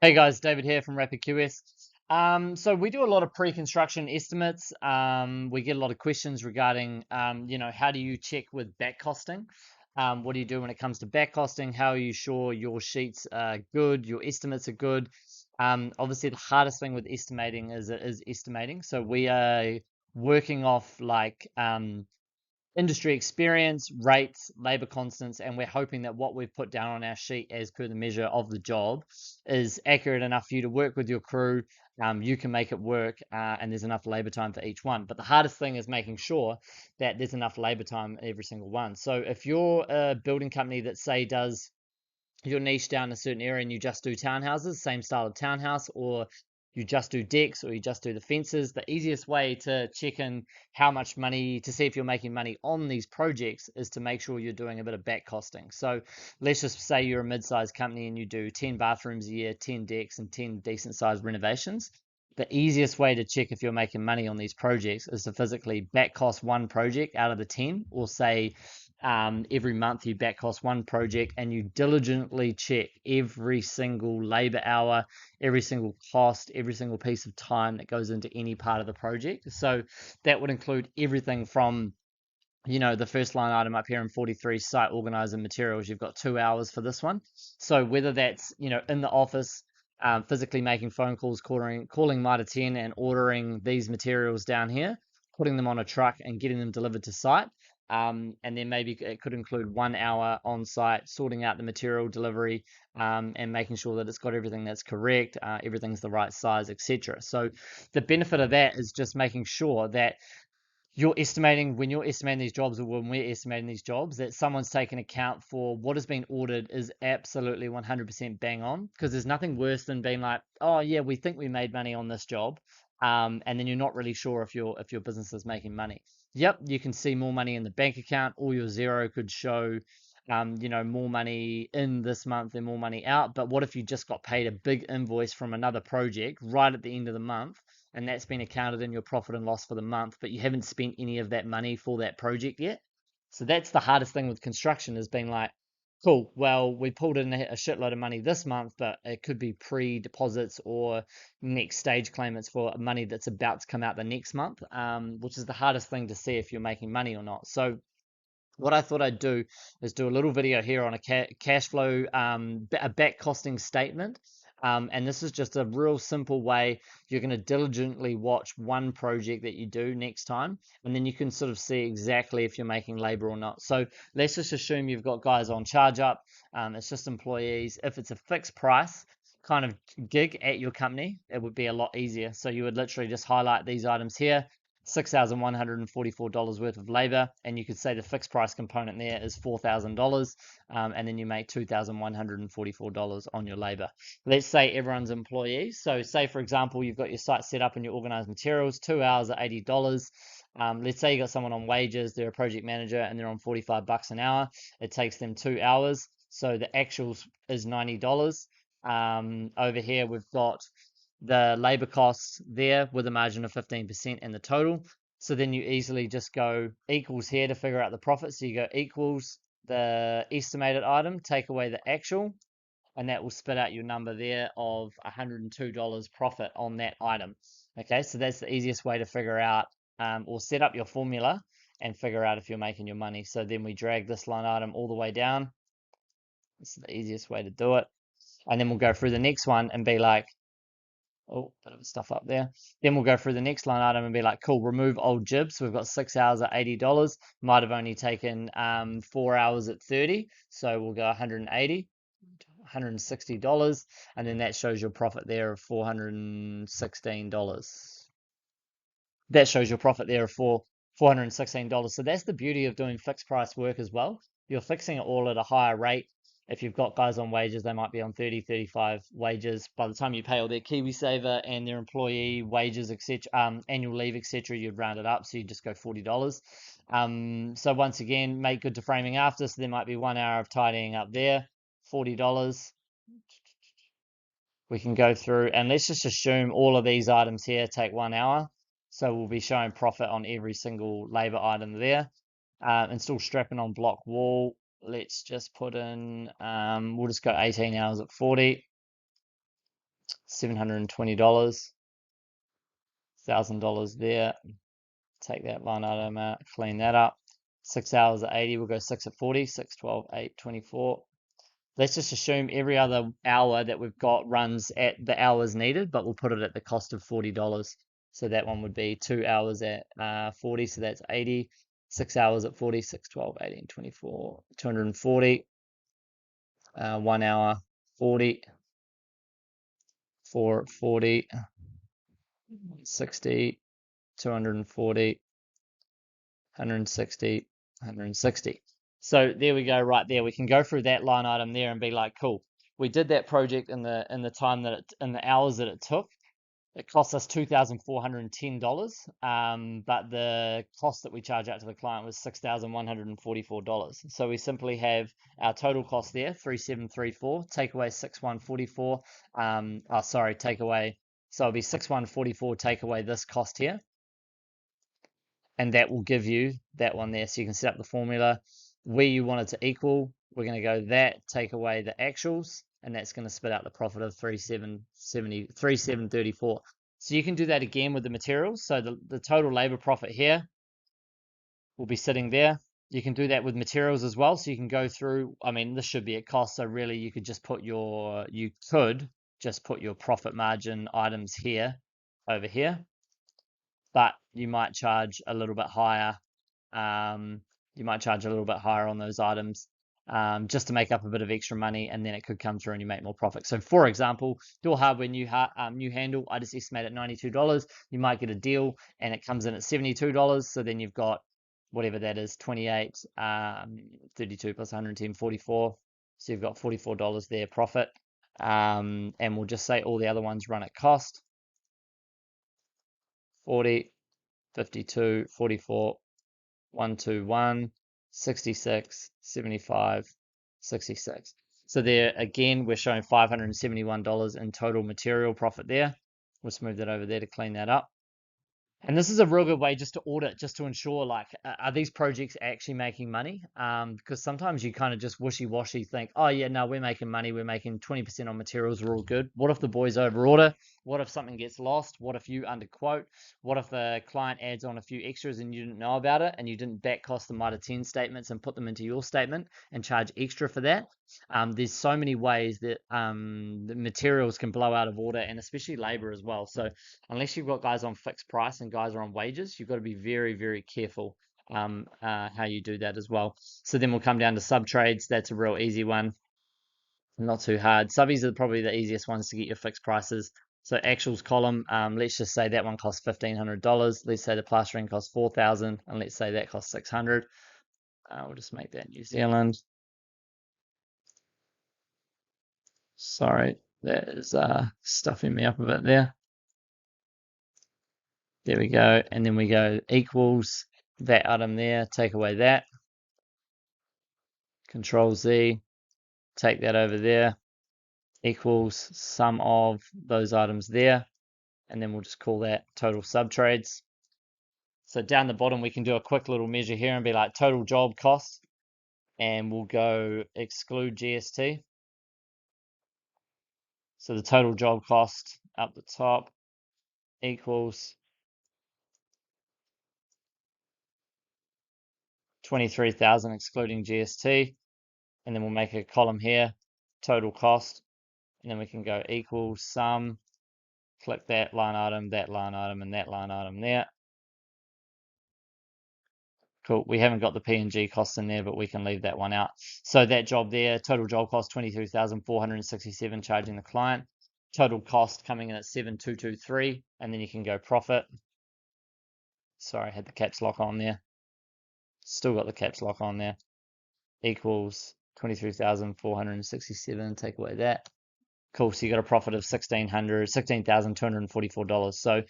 Hey guys, David here from RapidQS. So we do a lot of pre-construction estimates. We get a lot of questions regarding, how do you check with back costing? What do you do when it comes to back costing? How are you sure your sheets are good, your estimates are good? Obviously, the hardest thing with estimating is estimating. So we are working off like industry experience, rates, labor constants, and we're hoping that what we've put down on our sheet as per the measure of the job is accurate enough for you to work with your crew. You can make it work, and there's enough labor time for each one. But the hardest thing is making sure that there's enough labor time every single one. So if you're a building company that say does your niche down a certain area and you just do townhouses, same style of townhouse, or you just do decks or you just do the fences, the easiest way to check in how much money to see if you're making money on these projects is to make sure you're doing a bit of back costing. So let's just say you're a mid-sized company and you do 10 bathrooms a year, 10 decks, and 10 decent sized renovations. The easiest way to check if you're making money on these projects is to physically back cost one project out of the 10, or say every month you back cost one project and you diligently check every single labor hour, every single cost, every single piece of time that goes into any part of the project. So that would include everything from the first line item up here in 43, site organizer materials. You've got 2 hours for this one. So whether that's, in the office, physically making phone calls, calling Mitre 10 and ordering these materials down here, putting them on a truck and getting them delivered to site. And then maybe it could include 1 hour on site, sorting out the material delivery, and making sure that it's got everything that's correct, everything's the right size, etc. So the benefit of that is just making sure that when you're estimating these jobs, or when we're estimating these jobs, that someone's taken account for what has been ordered is absolutely 100% bang on. Because there's nothing worse than being like, oh yeah, we think we made money on this job, and then you're not really sure if your business is making money. Yep, you can see more money in the bank account, or your zero could show more money in this month and more money out. But what if you just got paid a big invoice from another project right at the end of the month, and that's been accounted in your profit and loss for the month, but you haven't spent any of that money for that project yet? So that's the hardest thing with construction, is being like, cool, well, we pulled in a shitload of money this month, but it could be pre-deposits or next stage claimants for money that's about to come out the next month, which is the hardest thing to see if you're making money or not. So what I thought I'd do is do a little video here on a cash flow, a back costing statement. And this is just a real simple way. You're going to diligently watch one project that you do next time, and then you can sort of see exactly if you're making labor or not. So let's just assume you've got guys on charge up. It's just employees. If it's a fixed price kind of gig at your company, it would be a lot easier. So you would literally just highlight these items here. $6,144 worth of labor, and you could say the fixed price component there is $4,000, and then you make $2,144 on your labor. Let's say everyone's employees. So say, for example, you've got your site set up and you organize materials, 2 hours at $80. Let's say you got someone on wages, they're a project manager and they're on $45 an hour. It takes them 2 hours. So the actuals is $90. Over here, we've got the labor costs there with a margin of 15% in the total. So then you easily just go equals here to figure out the profit. So you go equals the estimated item, take away the actual, and that will spit out your number there of $102 profit on that item. Okay, so that's the easiest way to figure out, or set up your formula and figure out if you're making your money. So then we drag this line item all the way down. This is the easiest way to do it. And then we'll go through the next one and be like, oh, bit of stuff up there. Then we'll go through the next line item and be like, cool, remove old jibs. So we've got 6 hours at $80. Might have only taken 4 hours at 30. So we'll go 180, $160. And then that shows your profit there of $416. That shows your profit there of $416. So that's the beauty of doing fixed price work as well. You're fixing it all at a higher rate. If you've got guys on wages, they might be on 30, 35 wages. By the time you pay all their KiwiSaver and their employee wages, etc., annual leave, etc., you'd round it up. So you just go $40. So once again, make good to framing after. So there might be 1 hour of tidying up there, $40. We can go through and let's just assume all of these items here take 1 hour. So we'll be showing profit on every single labor item there. Install strapping on block wall. Let's just put in, we'll just go 18 hours at 40. $720, $1,000 there. Take that line item out, clean that up. 6 hours at 80, we'll go 6 at 40, 6, 12, 8, 24. Let's just assume every other hour that we've got runs at the hours needed, but we'll put it at the cost of $40. So that one would be 2 hours at 40, so that's 80. 6 hours at 40, 6, 12, 18, 24, 240. 1 hour, 40. 4 at 40, 60, 240. 160, 160. So there we go, right there. We can go through that line item there and be like, cool. We did that project in the time that in the hours that it took. It cost us $2,410, but the cost that we charge out to the client was $6,144. So we simply have our total cost there, 3,734, take away 6,144. Take away. So it'll be 6,144, take away this cost here, and that will give you that one there. So you can set up the formula where you want it to equal. We're going to go that, take away the actuals, and that's going to spit out the profit of 3,734. So you can do that again with the materials. So the total labor profit here will be sitting there. You can do that with materials as well. So you can go through, I mean, this should be at cost. So really you could just put your profit margin items here, over here, but you might charge a little bit higher. You might charge a little bit higher on those items, just to make up a bit of extra money, and then it could come through and you make more profit. So for example, door hardware new handle, I just estimate at $92. You might get a deal and it comes in at $72. So then you've got whatever that is, 28, 32 plus 110, 44. So you've got $44 there profit. And we'll just say all the other ones run at cost. 40, 52, 44, 121, 66, 75, 66. So there again, we're showing $571 in total material profit there. We'll smooth that over there to clean that up. And this is a real good way just to audit, just to ensure, like, are these projects actually making money? Because sometimes you kind of just wishy-washy think, oh yeah, no, we're making money. We're making 20% on materials. We're all good. What if the boys over order? What if something gets lost? What if you underquote? What if the client adds on a few extras and you didn't know about it, and you didn't back cost the MITRE 10 statements and put them into your statement and charge extra for that? There's so many ways that the materials can blow out of order, and especially labor as well. So unless you've got guys on fixed price and guys are on wages, you've got to be very, very careful how you do that as well. So then we'll come down to sub trades. That's a real easy one, not too hard. Subbies are probably the easiest ones to get your fixed prices. So actuals column, let's just say that one costs $1,500. Let's say the plastering costs $4,000, and let's say that costs $600. We'll just make that New Zealand. Sorry, that is stuffing me up a bit there. There we go. And then we go equals that item there, take away that. Control Z, take that over there, equals sum of those items there. And then we'll just call that total subtrades. So down the bottom, we can do a quick little measure here and be like total job cost. And we'll go exclude GST. So the total job cost up the top equals 23,000 excluding GST, and then we'll make a column here, total cost, and then we can go equals sum, click that line item, and that line item there. Cool. We haven't got the P&G costs in there, but we can leave that one out. So that job there, total job cost 22,467, charging the client. Total cost coming in at 7,223, and then you can go profit. Sorry, I had the caps lock on there. Still got the caps lock on there. Equals 23,467. Take away that. Cool. So you got a profit of $16,244. So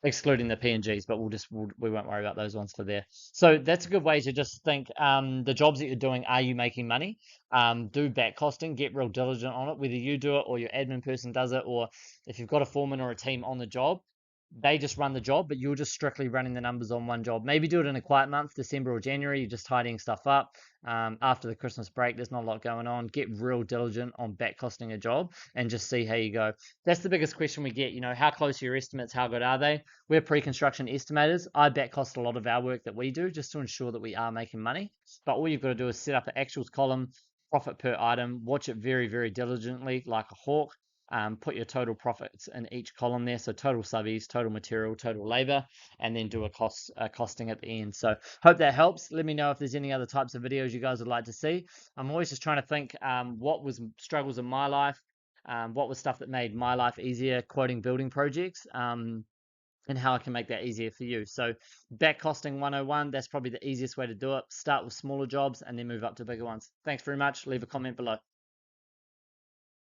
excluding the P&Gs, but we won't worry about those ones for there. So that's a good way to just think the jobs that you're doing, are you making money? Do back costing, get real diligent on it, whether you do it or your admin person does it, or if you've got a foreman or a team on the job, they just run the job, but you're just strictly running the numbers on one job. Maybe do it in a quiet month, December or January. You're just tidying stuff up. After the Christmas break, there's not a lot going on. Get real diligent on back costing a job and just see how you go. That's the biggest question we get. How close are your estimates? How good are they? We're pre-construction estimators. I back cost a lot of our work that we do just to ensure that we are making money. But all you've got to do is set up an actuals column, profit per item, watch it very, very diligently like a hawk. Put your total profits in each column there. So total subbies, total material, total labor, and then do a costing at the end. So hope that helps. Let me know if there's any other types of videos you guys would like to see. I'm always just trying to think what was struggles in my life, what was stuff that made my life easier quoting building projects, and how I can make that easier for you. So back costing 101, that's probably the easiest way to do it. Start with smaller jobs and then move up to bigger ones. Thanks very much. Leave a comment below.